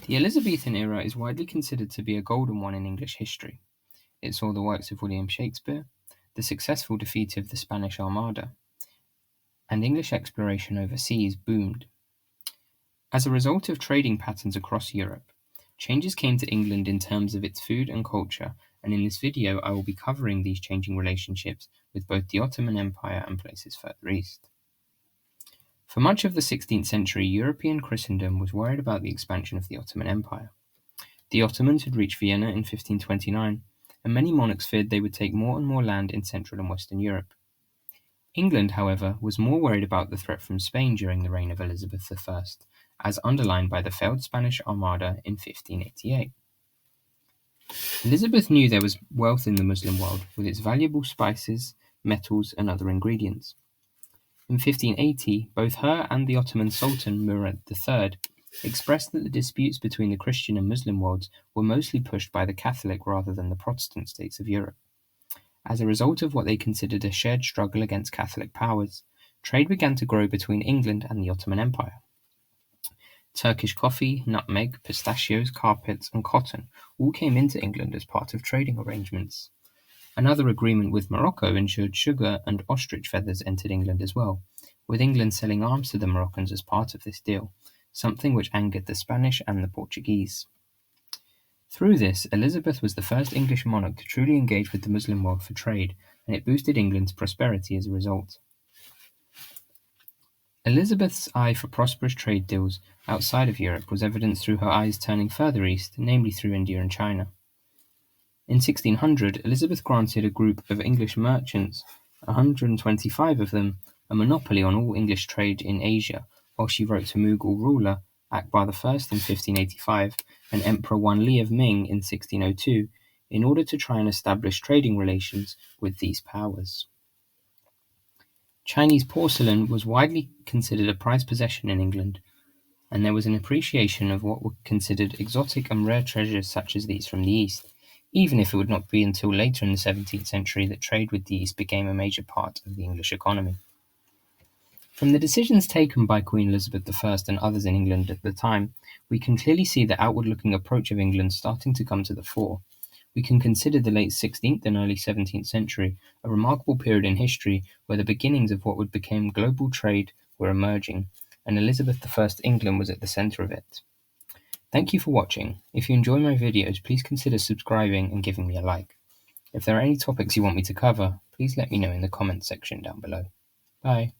The Elizabethan era is widely considered to be a golden one in English history. It saw the works of William Shakespeare, the successful defeat of the Spanish Armada, and English exploration overseas boomed. As a result of trading patterns across Europe, changes came to England in terms of its food and culture, and in this video I will be covering these changing relationships with both the Ottoman Empire and places further east. For much of the 16th century, European Christendom was worried about the expansion of the Ottoman Empire. The Ottomans had reached Vienna in 1529, and many monarchs feared they would take more and more land in Central and Western Europe. England, however, was more worried about the threat from Spain during the reign of Elizabeth I, as underlined by the failed Spanish Armada in 1588. Elizabeth knew there was wealth in the Muslim world, with its valuable spices, metals, and other ingredients. In 1580, both her and the Ottoman Sultan Murad III expressed that the disputes between the Christian and Muslim worlds were mostly pushed by the Catholic rather than the Protestant states of Europe. As a result of what they considered a shared struggle against Catholic powers, trade began to grow between England and the Ottoman Empire. Turkish coffee, nutmeg, pistachios, carpets, and cotton all came into England as part of trading arrangements. Another agreement with Morocco ensured sugar and ostrich feathers entered England as well, with England selling arms to the Moroccans as part of this deal, something which angered the Spanish and the Portuguese. Through this, Elizabeth was the first English monarch to truly engage with the Muslim world for trade, and it boosted England's prosperity as a result. Elizabeth's eye for prosperous trade deals outside of Europe was evidenced through her eyes turning further east, namely through India and China. In 1600, Elizabeth granted a group of English merchants, 125 of them, a monopoly on all English trade in Asia, while she wrote to Mughal ruler Akbar I in 1585 and Emperor Wanli of Ming in 1602 in order to try and establish trading relations with these powers. Chinese porcelain was widely considered a prized possession in England, and there was an appreciation of what were considered exotic and rare treasures such as these from the East, even if it would not be until later in the 17th century that trade with the East became a major part of the English economy. From the decisions taken by Queen Elizabeth I and others in England at the time, we can clearly see the outward-looking approach of England starting to come to the fore. We can consider the late 16th and early 17th century a remarkable period in history where the beginnings of what would become global trade were emerging, and Elizabeth I's England was at the centre of it. Thank you for watching. If you enjoy my videos, please consider subscribing and giving me a like. If there are any topics you want me to cover, please let me know in the comments section down below. Bye.